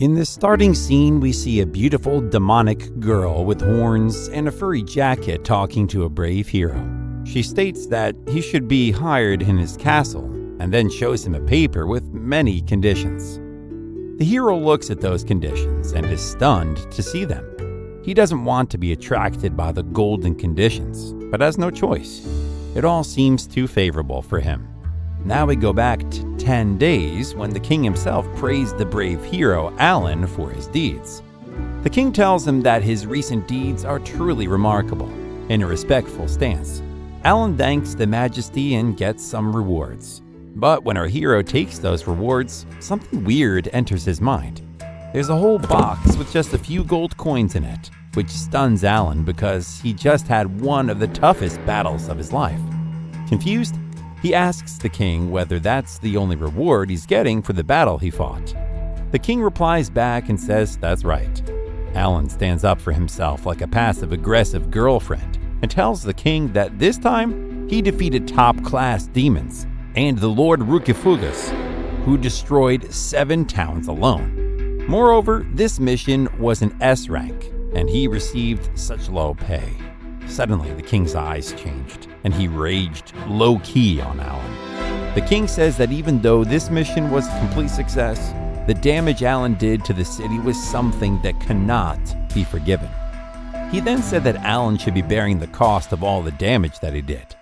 In this starting scene, we see a beautiful demonic girl with horns and a furry jacket talking to a brave hero. She states that he should be hired in his castle and then shows him a paper with many conditions. The hero looks at those conditions and is stunned to see them. He doesn't want to be attracted by the golden conditions, but has no choice. It all seems too favorable for him. Now we go back to 10 days when the king himself praised the brave hero Alan for his deeds. The king tells him that his recent deeds are truly remarkable. In a respectful stance, Alan thanks the majesty and gets some rewards. But when our hero takes those rewards, something weird enters his mind. There's a whole box with just a few gold coins in it, which stuns Alan because he just had one of the toughest battles of his life. Confused, he asks the king whether that's the only reward he's getting for the battle he fought. The king replies back and says that's right. Alan stands up for himself like a passive-aggressive girlfriend and tells the king that this time he defeated top-class demons and the Lord Rukifugus, who destroyed 7 towns alone. Moreover, this mission was an S rank, and he received such low pay. Suddenly, the king's eyes changed, and he raged low-key on Alan. The king says that even though this mission was a complete success, the damage Alan did to the city was something that cannot be forgiven. He then said that Alan should be bearing the cost of all the damage that he did.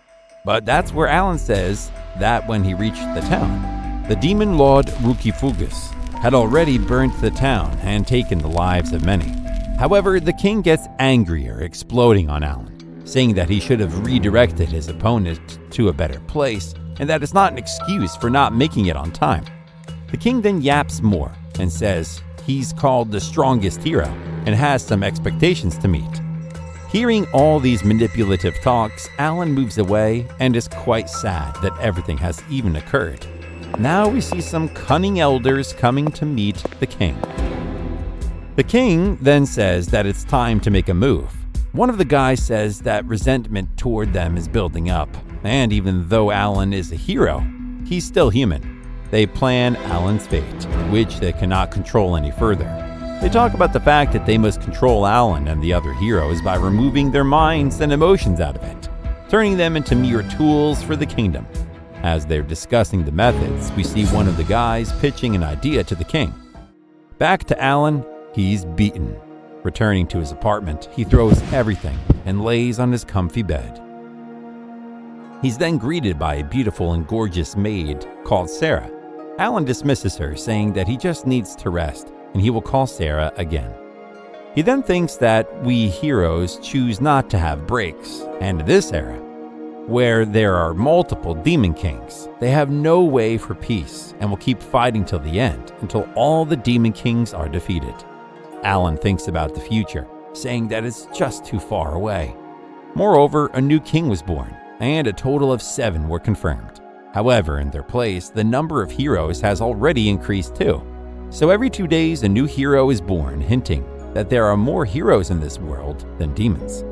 But that's where Alan says that when he reached the town, the demon lord Rukifugus had already burnt the town and taken the lives of many. However, the king gets angrier, exploding on Alan, saying that he should have redirected his opponent to a better place and that it's not an excuse for not making it on time. The king then yaps more and says he's called the strongest hero and has some expectations to meet. Hearing all these manipulative talks, Alan moves away and is quite sad that everything has even occurred. Now we see some cunning elders coming to meet the king. The king then says that it's time to make a move. One of the guys says that resentment toward them is building up, and even though Alan is a hero, he's still human. They plan Alan's fate, which they cannot control any further. They talk about the fact that they must control Alan and the other heroes by removing their minds and emotions out of it, turning them into mere tools for the kingdom. As they're discussing the methods, we see one of the guys pitching an idea to the king. Back to Alan, he's beaten. Returning to his apartment, he throws everything and lays on his comfy bed. He's then greeted by a beautiful and gorgeous maid called Sarah. Alan dismisses her, saying that he just needs to rest and he will call Sarah again. He then thinks that we heroes choose not to have breaks, and in this era, where there are multiple demon kings, they have no way for peace and will keep fighting till the end, until all the demon kings are defeated. Alan thinks about the future, saying that it's just too far away. Moreover, a new king was born, and a total of 7 were confirmed. However, in their place, the number of heroes has already increased too. So every 2 days, a new hero is born, hinting that there are more heroes in this world than demons.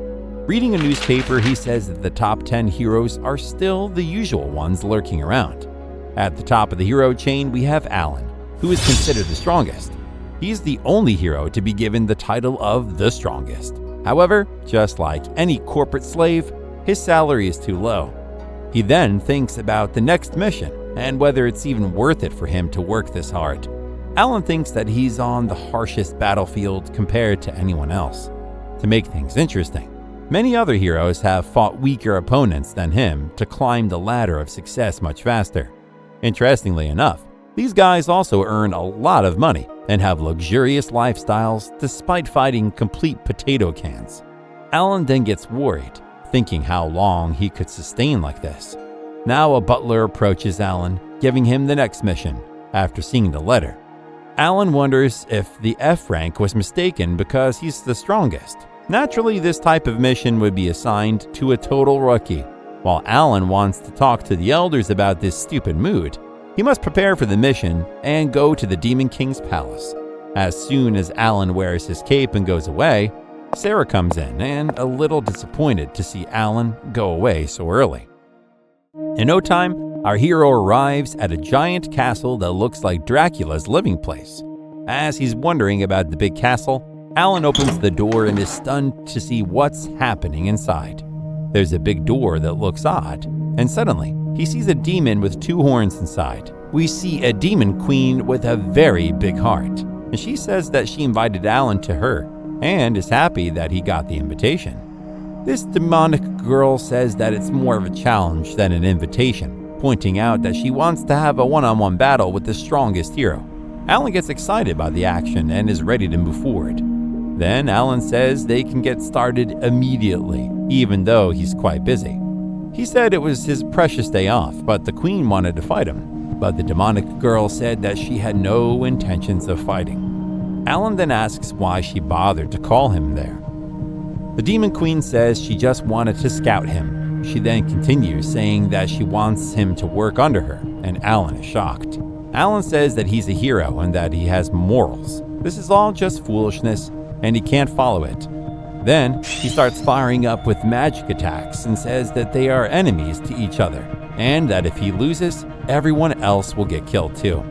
Reading a newspaper, he says that the top 10 heroes are still the usual ones lurking around. At the top of the hero chain, we have Alan, who is considered the strongest. He's the only hero to be given the title of the strongest. However, just like any corporate slave, his salary is too low. He then thinks about the next mission and whether it's even worth it for him to work this hard. Alan thinks that he's on the harshest battlefield compared to anyone else. To make things interesting, many other heroes have fought weaker opponents than him to climb the ladder of success much faster. Interestingly enough, these guys also earn a lot of money and have luxurious lifestyles despite fighting complete potato cans. Alan then gets worried, thinking how long he could sustain like this. Now a butler approaches Alan, giving him the next mission after seeing the letter. Alan wonders if the F rank was mistaken because he's the strongest. Naturally, this type of mission would be assigned to a total rookie. While Alan wants to talk to the elders about this stupid mood, he must prepare for the mission and go to the Demon King's palace. As soon as Alan wears his cape and goes away, Sarah comes in and a little disappointed to see Alan go away so early. In no time, our hero arrives at a giant castle that looks like Dracula's living place. As he's wondering about the big castle, Alan opens the door and is stunned to see what's happening inside. There's a big door that looks odd, and suddenly he sees a demon with 2 horns inside. We see a demon queen with a very big heart, and she says that she invited Alan to her and is happy that he got the invitation. This demonic girl says that it's more of a challenge than an invitation, pointing out that she wants to have a one-on-one battle with the strongest hero. Alan gets excited by the action and is ready to move forward. Then Alan says they can get started immediately, even though he's quite busy. He said it was his precious day off, but the queen wanted to fight him. But the demonic girl said that she had no intentions of fighting. Alan then asks why she bothered to call him there. The demon queen says she just wanted to scout him. She then continues saying that she wants him to work under her, and Alan is shocked. Alan says that he's a hero and that he has morals. This is all just foolishness, and he can't follow it. Then he starts firing up with magic attacks and says that they are enemies to each other, and that if he loses, everyone else will get killed too.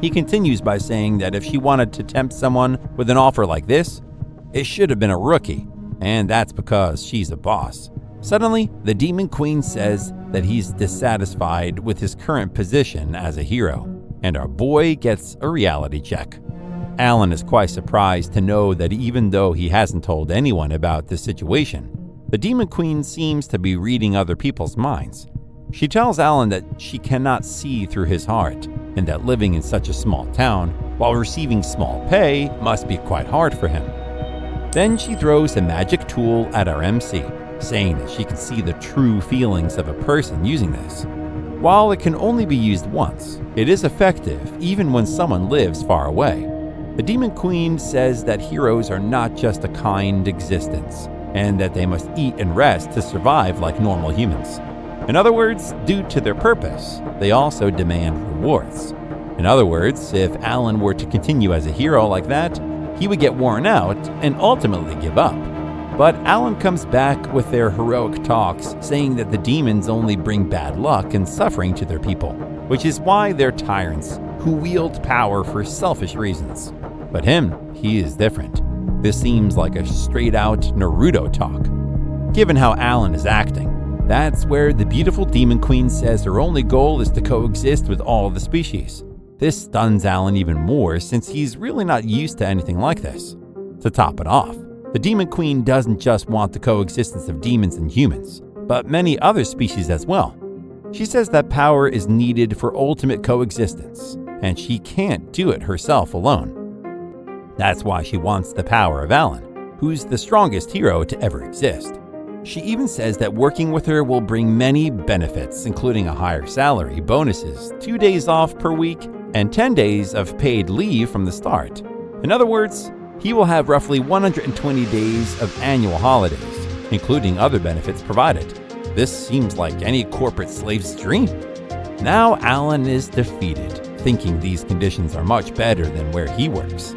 He continues by saying that if she wanted to tempt someone with an offer like this, it should have been a rookie, and that's because she's a boss. Suddenly, the demon queen says that he's dissatisfied with his current position as a hero, and our boy gets a reality check. Alan is quite surprised to know that even though he hasn't told anyone about this situation, the demon queen seems to be reading other people's minds. She tells Alan that she cannot see through his heart, and that living in such a small town while receiving small pay must be quite hard for him. Then she throws a magic tool at our MC, saying that she can see the true feelings of a person using this. While it can only be used once, it is effective even when someone lives far away. The demon queen says that heroes are not just a kind existence, and that they must eat and rest to survive like normal humans. In other words, due to their purpose, they also demand rewards. In other words, if Alan were to continue as a hero like that, he would get worn out and ultimately give up. But Alan comes back with their heroic talks, saying that the demons only bring bad luck and suffering to their people, which is why they're tyrants who wield power for selfish reasons. But him, he is different. This seems like a straight-out Naruto talk. Given how Alan is acting, that's where the beautiful demon queen says her only goal is to coexist with all the species. This stuns Alan even more since he's really not used to anything like this. To top it off, the demon queen doesn't just want the coexistence of demons and humans, but many other species as well. She says that power is needed for ultimate coexistence, and she can't do it herself alone. That's why she wants the power of Alan, who's the strongest hero to ever exist. She even says that working with her will bring many benefits, including a higher salary, bonuses, 2 days off per week, and 10 days of paid leave from the start. In other words, he will have roughly 120 days of annual holidays, including other benefits provided. This seems like any corporate slave's dream. Now Alan is defeated, thinking these conditions are much better than where he works.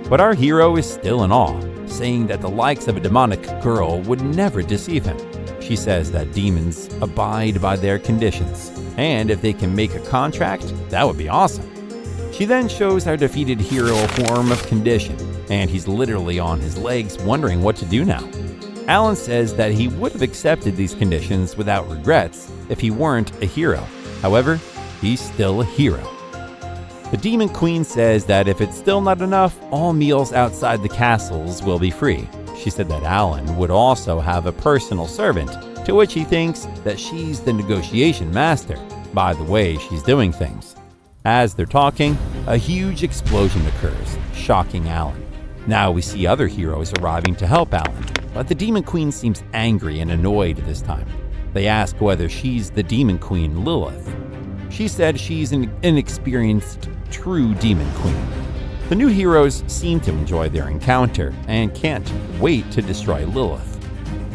But our hero is still in awe, saying that the likes of a demonic girl would never deceive him. She says that demons abide by their conditions, and if they can make a contract, that would be awesome. She then shows our defeated hero a form of condition, and he's literally on his legs wondering what to do now. Alan says that he would have accepted these conditions without regrets if he weren't a hero. However, he's still a hero. The demon queen says that if it's still not enough, all meals outside the castles will be free. She said that Alan would also have a personal servant, to which he thinks that she's the negotiation master by the way she's doing things. As they're talking, a huge explosion occurs, shocking Alan. Now we see other heroes arriving to help Alan, but the demon queen seems angry and annoyed this time. They ask whether she's the demon queen Lilith. She said she's an inexperienced, true demon queen. The new heroes seem to enjoy their encounter and can't wait to destroy Lilith.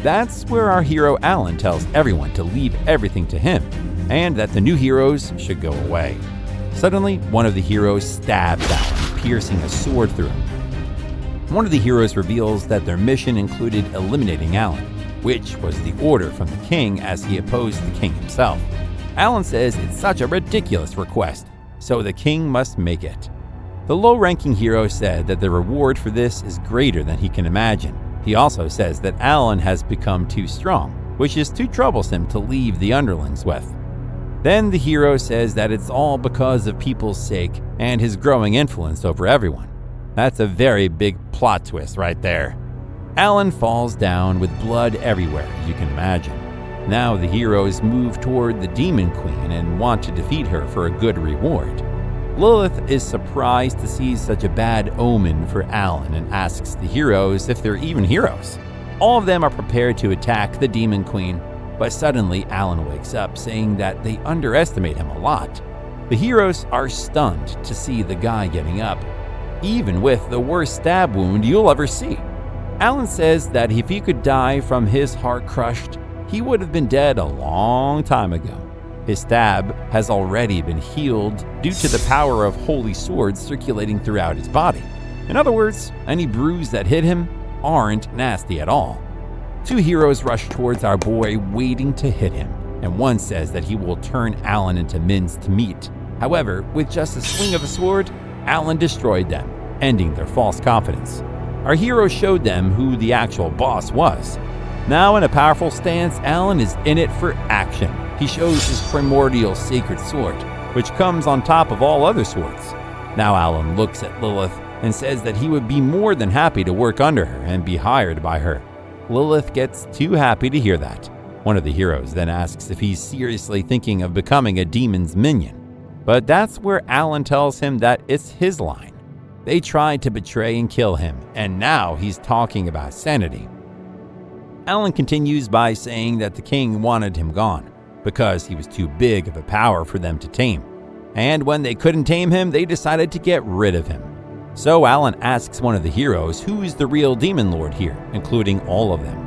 That's where our hero Alan tells everyone to leave everything to him, and that the new heroes should go away. Suddenly, one of the heroes stabs Alan, piercing a sword through him. One of the heroes reveals that their mission included eliminating Alan, which was the order from the king as he opposed the king himself. Alan says it's such a ridiculous request, so the king must make it. The low-ranking hero said that the reward for this is greater than he can imagine. He also says that Alan has become too strong, which is too troublesome to leave the underlings with. Then the hero says that it's all because of people's sake and his growing influence over everyone. That's a very big plot twist right there. Alan falls down with blood everywhere, as you can imagine. Now the heroes move toward the Demon Queen and want to defeat her for a good reward. Lilith is surprised to see such a bad omen for Alan and asks the heroes if they're even heroes. All of them are prepared to attack the Demon Queen, but suddenly Alan wakes up saying that they underestimate him a lot. The heroes are stunned to see the guy getting up, even with the worst stab wound you'll ever see. Alan says that if he could die from his heart crushed, he would have been dead a long time ago. His stab has already been healed due to the power of holy swords circulating throughout his body. In other words, any bruise that hit him aren't nasty at all. Two heroes rush towards our boy, waiting to hit him, and one says that he will turn Alan into minced meat. However, with just a swing of a sword, Alan destroyed them, ending their false confidence. Our hero showed them who the actual boss was. Now in a powerful stance, Alan is in it for action. He shows his primordial sacred sword, which comes on top of all other swords. Now Alan looks at Lilith and says that he would be more than happy to work under her and be hired by her. Lilith gets too happy to hear that. One of the heroes then asks if he's seriously thinking of becoming a demon's minion. But that's where Alan tells him that it's his line. They tried to betray and kill him, and now he's talking about sanity. Alan continues by saying that the king wanted him gone because he was too big of a power for them to tame. And when they couldn't tame him, they decided to get rid of him. So Alan asks one of the heroes who is the real demon lord here, including all of them.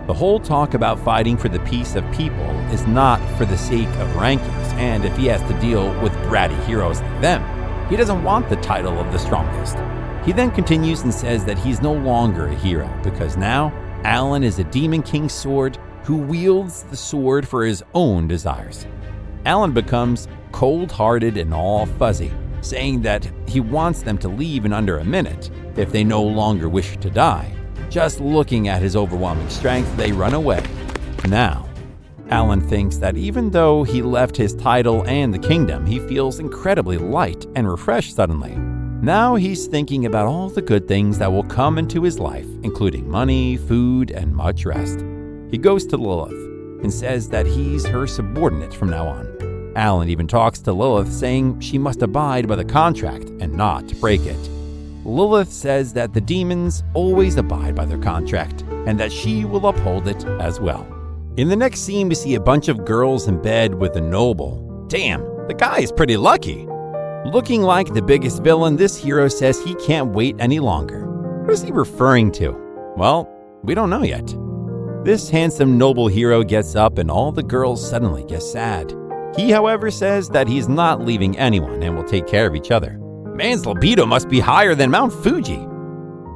The whole talk about fighting for the peace of people is not for the sake of rankings, and if he has to deal with bratty heroes like them, he doesn't want the title of the strongest. He then continues and says that he's no longer a hero because now Alan is a Demon King's sword who wields the sword for his own desires. Alan becomes cold-hearted and all fuzzy, saying that he wants them to leave in under a minute if they no longer wish to die. Just looking at his overwhelming strength, they run away. Now, Alan thinks that even though he left his title and the kingdom, he feels incredibly light and refreshed suddenly. Now he's thinking about all the good things that will come into his life, including money, food, and much rest. He goes to Lilith and says that he's her subordinate from now on. Alan even talks to Lilith, saying she must abide by the contract and not break it. Lilith says that the demons always abide by their contract and that she will uphold it as well. In the next scene, we see a bunch of girls in bed with a noble. Damn, the guy is pretty lucky. Looking like the biggest villain, this hero says he can't wait any longer. What is he referring to? Well, we don't know yet. This handsome noble hero gets up and all the girls suddenly get sad. He, however, says that he's not leaving anyone and will take care of each other. Man's libido must be higher than Mount Fuji.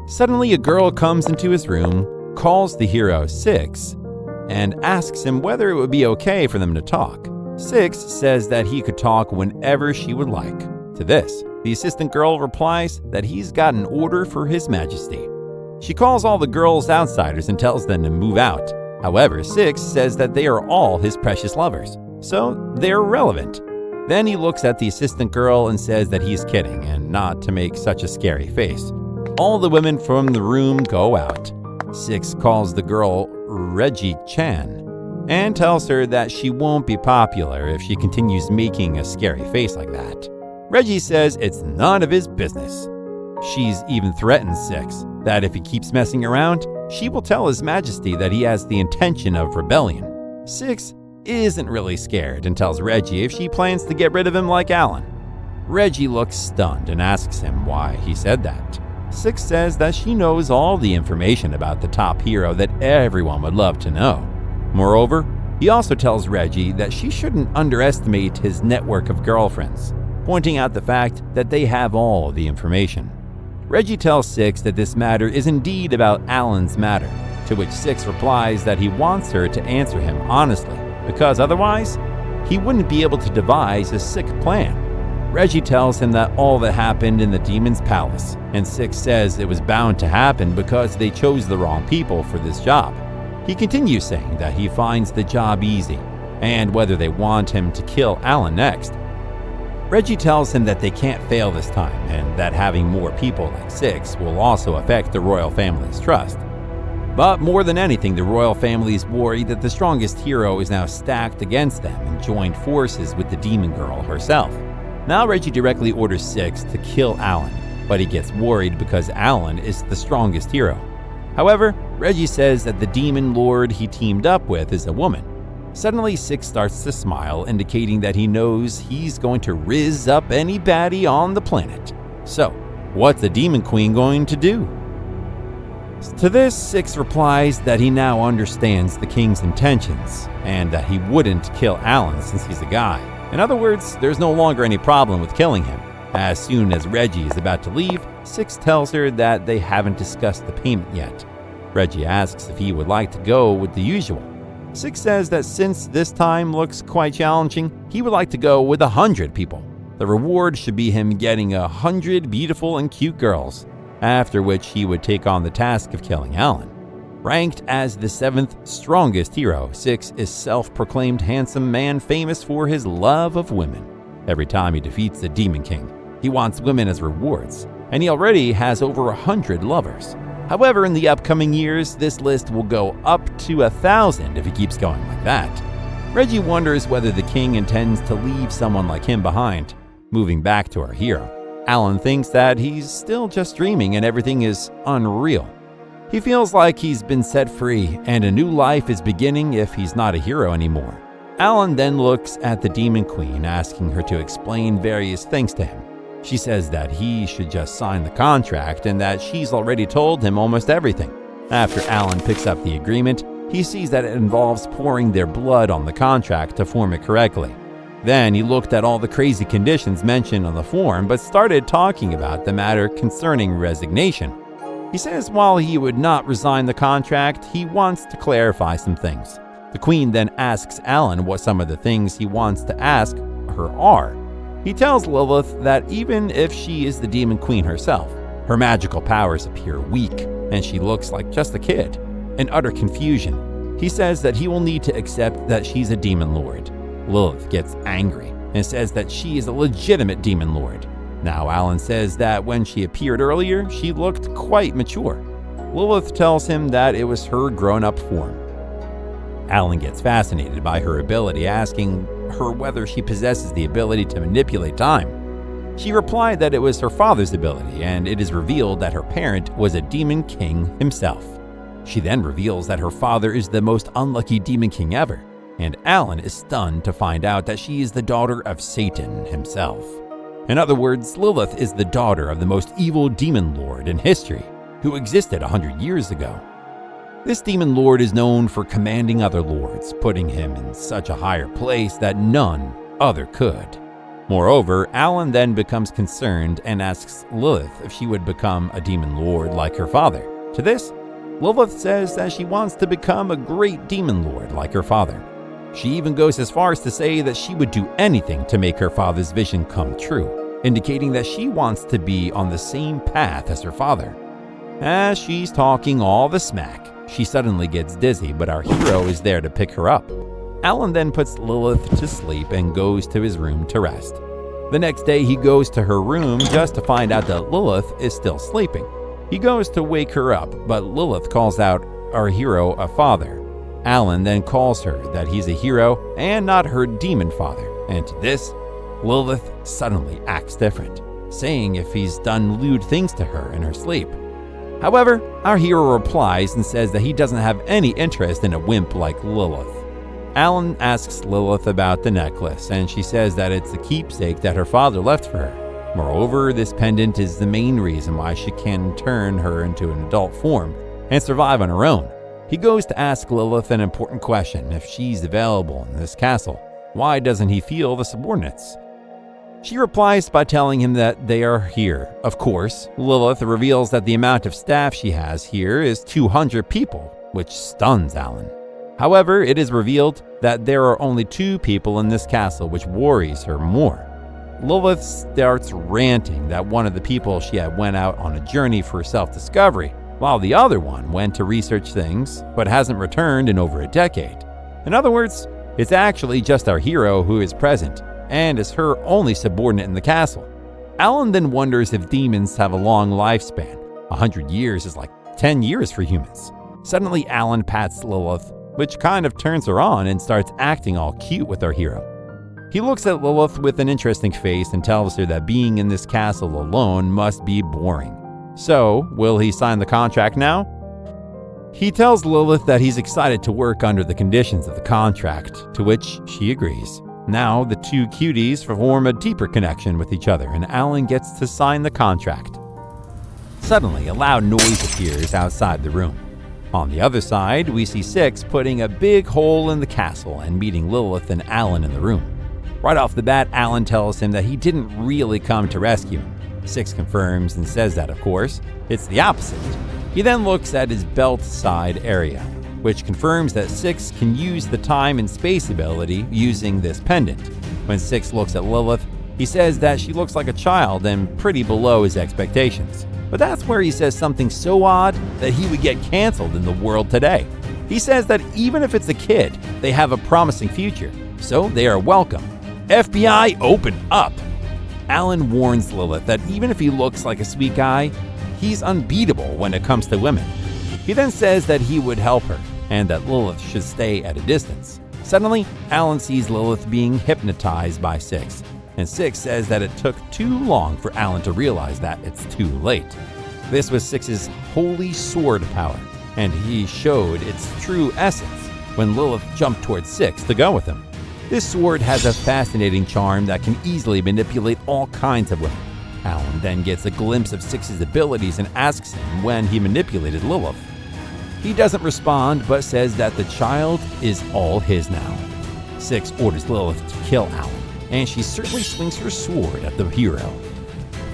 Suddenly, a girl comes into his room, calls the hero Six, and asks him whether it would be okay for them to talk. Six says that he could talk whenever she would like. To this, the assistant girl replies that he's got an order for His Majesty. She calls all the girls outsiders and tells them to move out. However, Six says that they are all his precious lovers, so they're irrelevant. Then he looks at the assistant girl and says that he's kidding and not to make such a scary face. All the women from the room go out. Six calls the girl Reggie Chan and tells her that she won't be popular if she continues making a scary face like that. Reggie says it's none of his business. She's even threatened Six that if he keeps messing around, she will tell His Majesty that he has the intention of rebellion. Six isn't really scared and tells Reggie if she plans to get rid of him like Alan. Reggie looks stunned and asks him why he said that. Six says that she knows all the information about the top hero that everyone would love to know. Moreover, he also tells Reggie that she shouldn't underestimate his network of girlfriends, pointing out the fact that they have all the information. Reggie tells Six that this matter is indeed about Alan's matter, to which Six replies that he wants her to answer him honestly, because otherwise, he wouldn't be able to devise a sick plan. Reggie tells him that all that happened in the demon's palace, and Six says it was bound to happen because they chose the wrong people for this job. He continues saying that he finds the job easy, and whether they want him to kill Alan next. Reggie tells him that they can't fail this time, and that having more people like Six will also affect the royal family's trust. But more than anything, the royal family is worried that the strongest hero is now stacked against them and joined forces with the demon girl herself. Now Reggie directly orders Six to kill Alan, but he gets worried because Alan is the strongest hero. However, Reggie says that the demon lord he teamed up with is a woman. Suddenly, Six starts to smile, indicating that he knows he's going to rizz up any baddie on the planet. So, what's the Demon Queen going to do? To this, Six replies that he now understands the king's intentions, and that he wouldn't kill Alan since he's a guy. In other words, there's no longer any problem with killing him. As soon as Reggie is about to leave, Six tells her that they haven't discussed the payment yet. Reggie asks if he would like to go with the usual. Six says that since this time looks quite challenging, he would like to go with 100 people. The reward should be him getting 100 beautiful and cute girls, after which he would take on the task of killing Alan. Ranked as the 7th strongest hero, Six is self-proclaimed handsome man famous for his love of women. Every time he defeats the Demon King, he wants women as rewards, and he already has over 100 lovers. However, in the upcoming years, this list will go up to 1,000 if he keeps going like that. Reggie wonders whether the king intends to leave someone like him behind. Moving back to our hero, Alan thinks that he's still just dreaming and everything is unreal. He feels like he's been set free and a new life is beginning if he's not a hero anymore. Alan then looks at the Demon Queen, asking her to explain various things to him. She says that he should just sign the contract and that she's already told him almost everything. After Alan picks up the agreement, he sees that it involves pouring their blood on the contract to form it correctly. Then he looked at all the crazy conditions mentioned on the form but started talking about the matter concerning resignation. He says while he would not resign the contract, he wants to clarify some things. The Queen then asks Alan what some of the things he wants to ask her are. He tells Lilith that even if she is the Demon Queen herself, her magical powers appear weak and she looks like just a kid. In utter confusion, he says that he will need to accept that she's a demon lord. Lilith gets angry and says that she is a legitimate demon lord. Now Alan says that when she appeared earlier, she looked quite mature. Lilith tells him that it was her grown-up form. Alan gets fascinated by her ability, asking her whether she possesses the ability to manipulate time. She replied that it was her father's ability, and it is revealed that her parent was a demon king himself. She then reveals that her father is the most unlucky demon king ever, and Alan is stunned to find out that she is the daughter of Satan himself. In other words, Lilith is the daughter of the most evil demon lord in history, who existed 100 years ago. This demon lord is known for commanding other lords, putting him in such a higher place that none other could. Moreover, Alan then becomes concerned and asks Lilith if she would become a demon lord like her father. To this, Lilith says that she wants to become a great demon lord like her father. She even goes as far as to say that she would do anything to make her father's vision come true, indicating that she wants to be on the same path as her father. As she's talking all the smack, she suddenly gets dizzy, but our hero is there to pick her up. Alan then puts Lilith to sleep and goes to his room to rest. The next day, he goes to her room just to find out that Lilith is still sleeping. He goes to wake her up, but Lilith calls out our hero a father. Alan then calls her that he's a hero and not her demon father, and to this, Lilith suddenly acts different, saying if he's done lewd things to her in her sleep. However, our hero replies and says that he doesn't have any interest in a wimp like Lilith. Alan asks Lilith about the necklace, and she says that it's a keepsake that her father left for her. Moreover, this pendant is the main reason why she can turn her into an adult form and survive on her own. He goes to ask Lilith an important question: if she's available in this castle, why doesn't he feel the subordinates? She replies by telling him that they are here. Of course, Lilith reveals that the amount of staff she has here is 200 people, which stuns Alan. However, it is revealed that there are only 2 people in this castle, which worries her more. Lilith starts ranting that one of the people she had went out on a journey for self-discovery, while the other one went to research things but hasn't returned in over a decade. In other words, it's actually just our hero who is present and is her only subordinate in the castle. Alan then wonders if demons have a long lifespan. 100 years is like 10 years for humans. Suddenly, Alan pats Lilith, which kind of turns her on and starts acting all cute with our hero. He looks at Lilith with an interesting face and tells her that being in this castle alone must be boring. So, will he sign the contract now? He tells Lilith that he's excited to work under the conditions of the contract, to which she agrees. Now, the two cuties form a deeper connection with each other, and Alan gets to sign the contract. Suddenly, a loud noise appears outside the room. On the other side, we see Six putting a big hole in the castle and meeting Lilith and Alan in the room. Right off the bat, Alan tells him that he didn't really come to rescue him. Six confirms and says that, of course, it's the opposite. He then looks at his belt side area, which confirms that Six can use the time and space ability using this pendant. When Six looks at Lilith, he says that she looks like a child and pretty below his expectations. But that's where he says something so odd that he would get canceled in the world today. He says that even if it's a kid, they have a promising future, so they are welcome. FBI, open up! Alan warns Lilith that even if he looks like a sweet guy, he's unbeatable when it comes to women. He then says that he would help her and that Lilith should stay at a distance. Suddenly, Alan sees Lilith being hypnotized by Six, and Six says that it took too long for Alan to realize that it's too late. This was Six's holy sword power, and he showed its true essence when Lilith jumped towards Six to go with him. This sword has a fascinating charm that can easily manipulate all kinds of women. Alan then gets a glimpse of Six's abilities and asks him when he manipulated Lilith. He doesn't respond, but says that the child is all his now. Six orders Lilith to kill Alan, and she certainly swings her sword at the hero.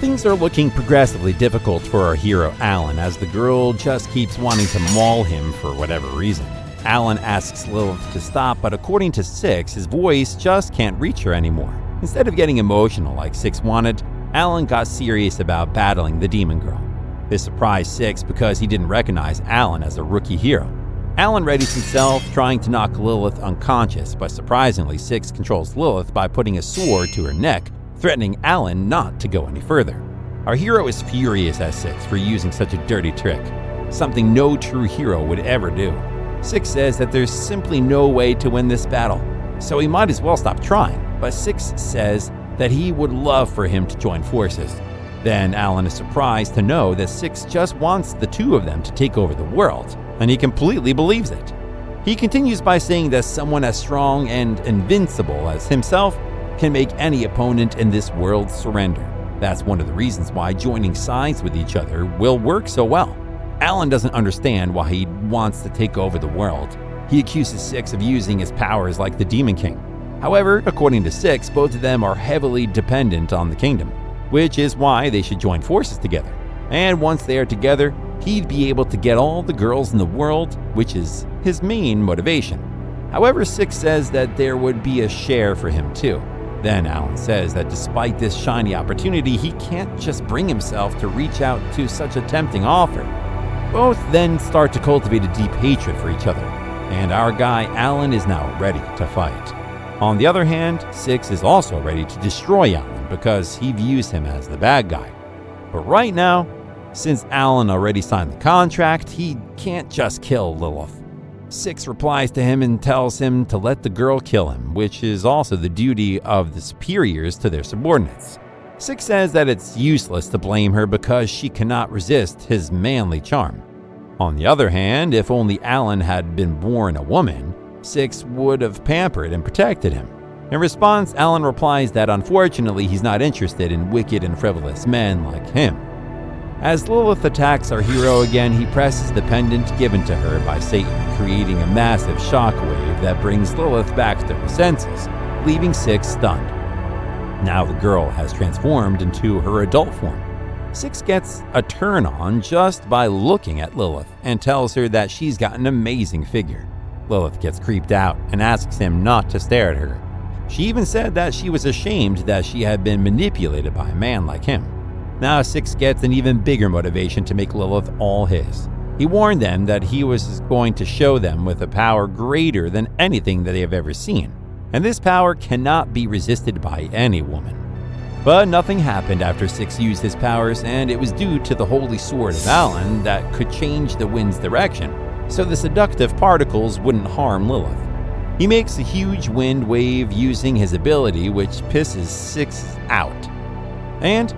Things are looking progressively difficult for our hero Alan, as the girl just keeps wanting to maul him for whatever reason. Alan asks Lilith to stop, but according to Six, his voice just can't reach her anymore. Instead of getting emotional like Six wanted, Alan got serious about battling the demon girl. This surprised Six because he didn't recognize Alan as a rookie hero. Alan readies himself, trying to knock Lilith unconscious, but surprisingly, Six controls Lilith by putting a sword to her neck, threatening Alan not to go any further. Our hero is furious at Six for using such a dirty trick, something no true hero would ever do. Six says that there's simply no way to win this battle, so he might as well stop trying, but Six says that he would love for him to join forces. Then Alan is surprised to know that Six just wants the two of them to take over the world, and he completely believes it. He continues by saying that someone as strong and invincible as himself can make any opponent in this world surrender. That's one of the reasons why joining sides with each other will work so well. Alan doesn't understand why he wants to take over the world. He accuses Six of using his powers like the Demon King. However, according to Six, both of them are heavily dependent on the kingdom, which is why they should join forces together. And once they are together, he'd be able to get all the girls in the world, which is his main motivation. However, Six says that there would be a share for him too. Then Alan says that despite this shiny opportunity, he can't just bring himself to reach out to such a tempting offer. Both then start to cultivate a deep hatred for each other, and our guy Alan is now ready to fight. On the other hand, Six is also ready to destroy Alan because he views him as the bad guy. But right now, since Alan already signed the contract, he can't just kill Lilith. Six replies to him and tells him to let the girl kill him, which is also the duty of the superiors to their subordinates. Six says that it's useless to blame her because she cannot resist his manly charm. On the other hand, if only Alan had been born a woman, Six would have pampered and protected him. In response, Alan replies that unfortunately he's not interested in wicked and frivolous men like him. As Lilith attacks our hero again, he presses the pendant given to her by Satan, creating a massive shockwave that brings Lilith back to her senses, leaving Six stunned. Now the girl has transformed into her adult form. Six gets a turn on just by looking at Lilith and tells her that she's got an amazing figure. Lilith gets creeped out and asks him not to stare at her. She even said that she was ashamed that she had been manipulated by a man like him. Now Six gets an even bigger motivation to make Lilith all his. He warned them that he was going to show them with a power greater than anything that they have ever seen, and this power cannot be resisted by any woman. But nothing happened after Six used his powers, and it was due to the holy sword of Alan that could change the wind's direction, so the seductive particles wouldn't harm Lilith. He makes a huge wind wave using his ability, which pisses Six out. And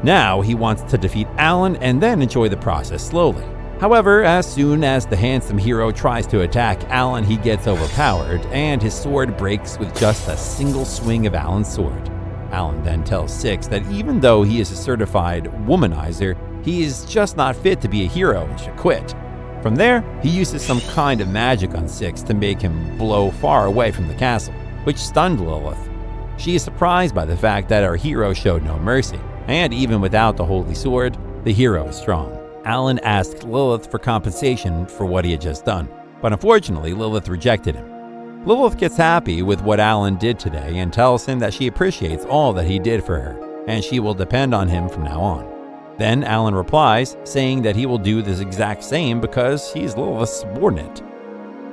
now he wants to defeat Alan and then enjoy the process slowly. However, as soon as the handsome hero tries to attack Alan, he gets overpowered, and his sword breaks with just a single swing of Alan's sword. Alan then tells Six that even though he is a certified womanizer, he is just not fit to be a hero and should quit. From there, he uses some kind of magic on Six to make him blow far away from the castle, which stunned Lilith. She is surprised by the fact that our hero showed no mercy, and even without the holy sword, the hero is strong. Alan asked Lilith for compensation for what he had just done, but unfortunately Lilith rejected him. Lilith gets happy with what Alan did today and tells him that she appreciates all that he did for her, and she will depend on him from now on. Then Alan replies, saying that he will do this exact same because he is Lilith's subordinate.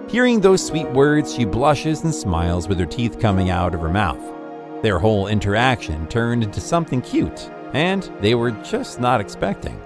Hearing those sweet words, she blushes and smiles with her teeth coming out of her mouth. Their whole interaction turned into something cute, and they were just not expecting.